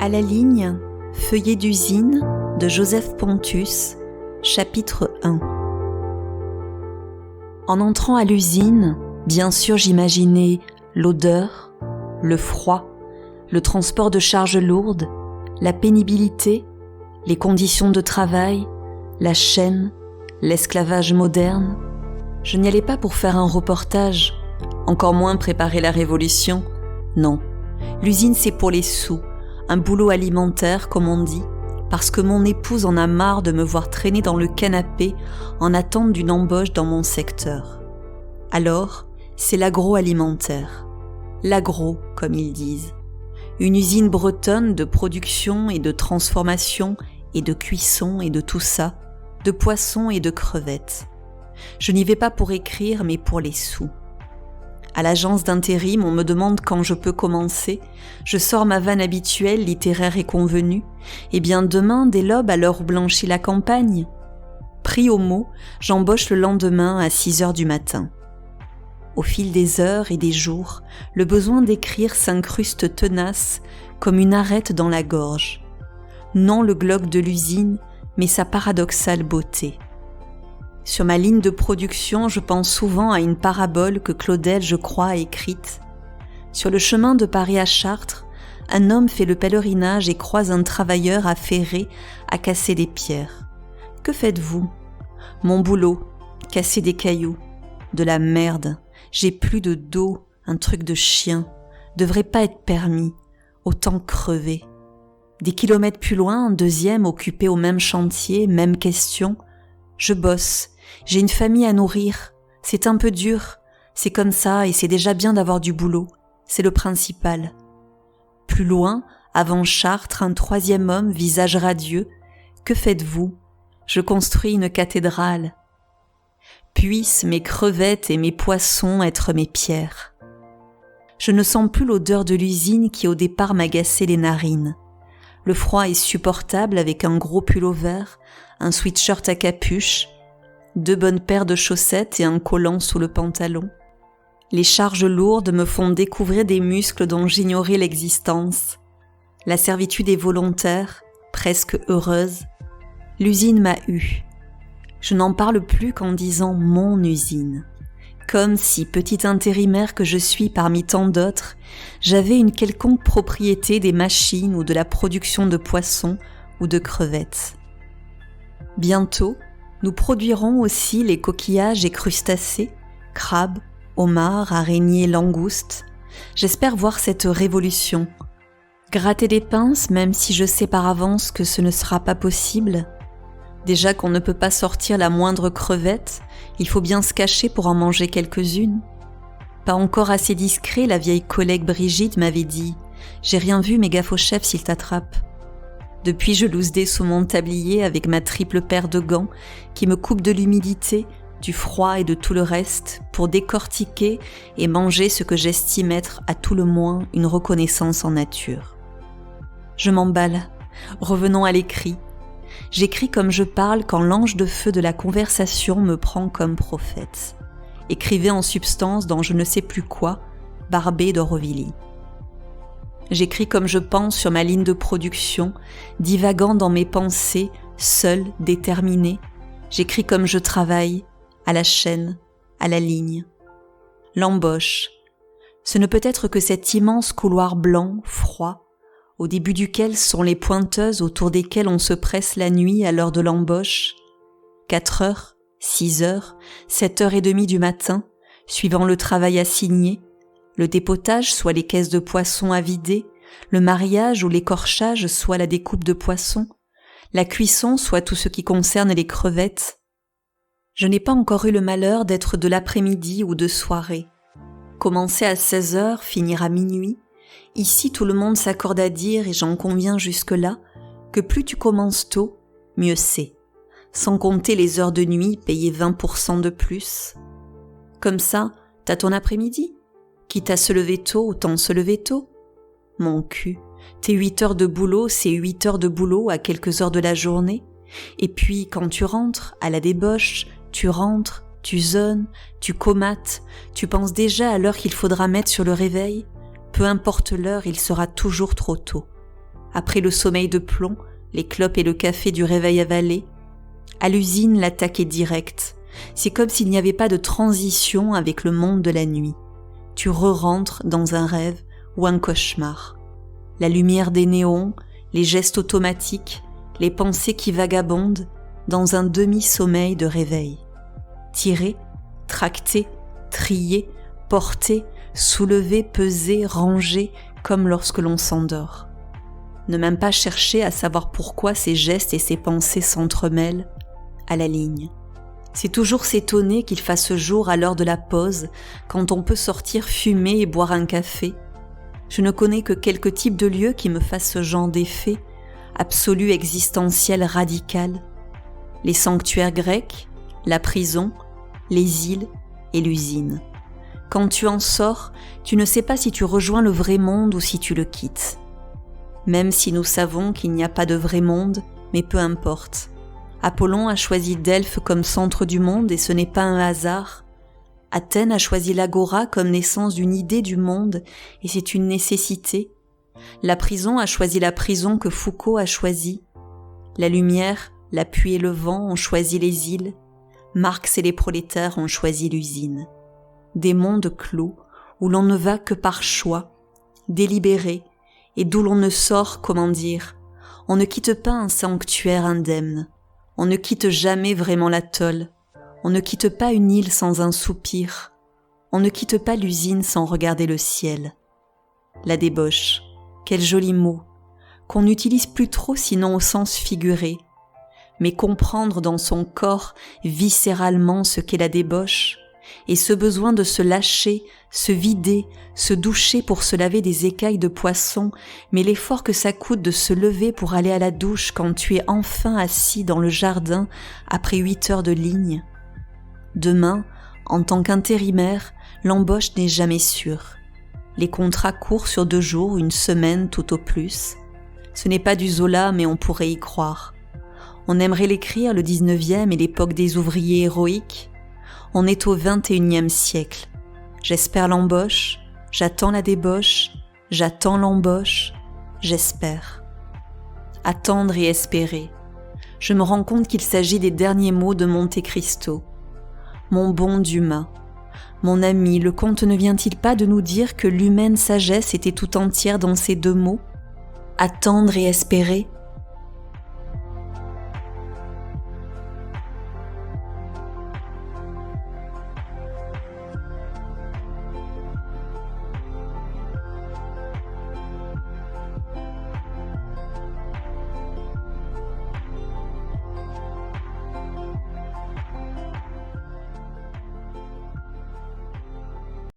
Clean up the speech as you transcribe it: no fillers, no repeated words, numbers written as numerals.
À la ligne, Feuillet d'usine de Joseph Pontus, chapitre 1. En entrant à l'usine, bien sûr j'imaginais l'odeur, le froid, le transport de charges lourdes, la pénibilité, les conditions de travail, la chaîne, l'esclavage moderne. Je n'y allais pas pour faire un reportage, encore moins préparer la révolution. Non, l'usine c'est pour les sous, un boulot alimentaire comme on dit, parce que mon épouse en a marre de me voir traîner dans le canapé en attente d'une embauche dans mon secteur. Alors, c'est l'agroalimentaire. L'agro, comme ils disent. Une usine bretonne de production et de transformation et de cuisson et de tout ça, de poissons et de crevettes. Je n'y vais pas pour écrire, mais pour les sous. À l'agence d'intérim, on me demande quand je peux commencer. Je sors ma vanne habituelle, littéraire et convenue. Eh bien demain, dès l'aube, à l'heure où blanchit la campagne. Pris au mot, j'embauche le lendemain à 6h du matin. Au fil des heures et des jours, le besoin d'écrire s'incruste tenace comme une arête dans la gorge. Non le glauque de l'usine, mais sa paradoxale beauté. Sur ma ligne de production, je pense souvent à une parabole que Claudel, je crois, a écrite. Sur le chemin de Paris à Chartres, un homme fait le pèlerinage et croise un travailleur affairé à casser des pierres. Que faites-vous ? Mon boulot, casser des cailloux. De la merde. J'ai plus de dos, un truc de chien. Devrait pas être permis. Autant crever. Des kilomètres plus loin, un deuxième occupé au même chantier, même question. Je bosse. J'ai une famille à nourrir. C'est un peu dur. C'est comme ça et c'est déjà bien d'avoir du boulot. C'est le principal. Plus loin, avant Chartres, un troisième homme, visage radieux. Que faites-vous ? Je construis une cathédrale. Puissent mes crevettes et mes poissons être mes pierres. Je ne sens plus l'odeur de l'usine qui au départ m'agaçait les narines. Le froid est supportable avec un gros pullover, un sweatshirt à capuche, 2 bonnes paires de chaussettes et un collant sous le pantalon. Les charges lourdes me font découvrir des muscles dont j'ignorais l'existence. La servitude est volontaire, presque heureuse. L'usine m'a eue. Je n'en parle plus qu'en disant « mon usine ». Comme si, petite intérimaire que je suis parmi tant d'autres, j'avais une quelconque propriété des machines ou de la production de poissons ou de crevettes. Bientôt, nous produirons aussi les coquillages et crustacés, crabes, homards, araignées, langoustes. J'espère voir cette révolution. Gratter des pinces, même si je sais par avance que ce ne sera pas possible. Déjà qu'on ne peut pas sortir la moindre crevette, il faut bien se cacher pour en manger quelques-unes. Pas encore assez discret, la vieille collègue Brigitte m'avait dit « J'ai rien vu, mais gaffe au chef s'il t'attrape ». Depuis, je lousdais sous mon tablier avec ma triple paire de gants qui me coupe de l'humidité, du froid et de tout le reste pour décortiquer et manger ce que j'estime être à tout le moins une reconnaissance en nature. Je m'emballe. Revenons à l'écrit. J'écris comme je parle quand l'ange de feu de la conversation me prend comme prophète. Écrivez en substance dans je ne sais plus quoi, Barbé d'Aurevilly. J'écris comme je pense sur ma ligne de production, divagant dans mes pensées, seule, déterminée. J'écris comme je travaille, à la chaîne, à la ligne. L'embauche. Ce ne peut être que cet immense couloir blanc, froid, au début duquel sont les pointeuses autour desquelles on se presse la nuit à l'heure de l'embauche. 4h, 6h, 7h30 du matin, suivant le travail assigné, le dépotage, soit les caisses de poissons à vider, le mariage ou l'écorchage, soit la découpe de poissons, la cuisson, soit tout ce qui concerne les crevettes. Je n'ai pas encore eu le malheur d'être de l'après-midi ou de soirée. Commencer à 16h, finir à minuit. Ici, tout le monde s'accorde à dire, et j'en conviens jusque-là, que plus tu commences tôt, mieux c'est. Sans compter les heures de nuit payées 20% de plus. Comme ça, t'as ton après-midi. Quitte à se lever tôt, autant se lever tôt. Mon cul, tes 8 heures de boulot, c'est 8 heures de boulot à quelques heures de la journée. Et puis, quand tu rentres, à la débauche, tu rentres, Tu zones, tu comates, tu penses déjà à l'heure qu'il faudra mettre sur le réveil. Peu importe l'heure, il sera toujours trop tôt. Après le sommeil de plomb, les clopes et le café du réveil avalé, à l'usine, l'attaque est directe. C'est comme s'il n'y avait pas de transition avec le monde de la nuit. Tu re-rentres dans un rêve ou un cauchemar. La lumière des néons, les gestes automatiques, les pensées qui vagabondent dans un demi-sommeil de réveil. Tirer, tracter, trier, porter, soulever, peser, ranger, comme lorsque l'on s'endort. Ne même pas chercher à savoir pourquoi ces gestes et ces pensées s'entremêlent à la ligne. C'est toujours s'étonner qu'il fasse jour à l'heure de la pause, quand on peut sortir fumer et boire un café. Je ne connais que quelques types de lieux qui me fassent ce genre d'effet, absolu, existentiel, radical. Les sanctuaires grecs, la prison, les îles et l'usine. Quand tu en sors, tu ne sais pas si tu rejoins le vrai monde ou si tu le quittes. Même si nous savons qu'il n'y a pas de vrai monde, mais peu importe. Apollon a choisi Delphes comme centre du monde et ce n'est pas un hasard. Athènes a choisi l'agora comme naissance d'une idée du monde et c'est une nécessité. La prison a choisi la prison que Foucault a choisie. La lumière, la pluie et le vent ont choisi les îles. Marx et les prolétaires ont choisi l'usine. Des mondes clos où l'on ne va que par choix, délibéré, et d'où l'on ne sort, comment dire, on ne quitte pas un sanctuaire indemne. On ne quitte jamais vraiment l'atoll. On ne quitte pas une île sans un soupir. On ne quitte pas l'usine sans regarder le ciel. La débauche, quel joli mot, qu'on n'utilise plus trop sinon au sens figuré. Mais comprendre dans son corps viscéralement ce qu'est la débauche, et ce besoin de se lâcher, se vider, se doucher pour se laver des écailles de poisson, mais l'effort que ça coûte de se lever pour aller à la douche quand tu es enfin assis dans le jardin après 8 heures de ligne. Demain, en tant qu'intérimaire, l'embauche n'est jamais sûre. Les contrats courent sur 2 jours, 1 semaine tout au plus. Ce n'est pas du Zola, mais on pourrait y croire. On aimerait l'écrire le 19e et l'époque des ouvriers héroïques. On est au 21e siècle. J'espère l'embauche, j'attends la débauche, j'attends l'embauche, j'espère. Attendre et espérer. Je me rends compte qu'il s'agit des derniers mots de Monte Cristo. Mon bon Dumas, mon ami, le conte ne vient-il pas de nous dire que l'humaine sagesse était tout entière dans ces 2 mots ? Attendre et espérer.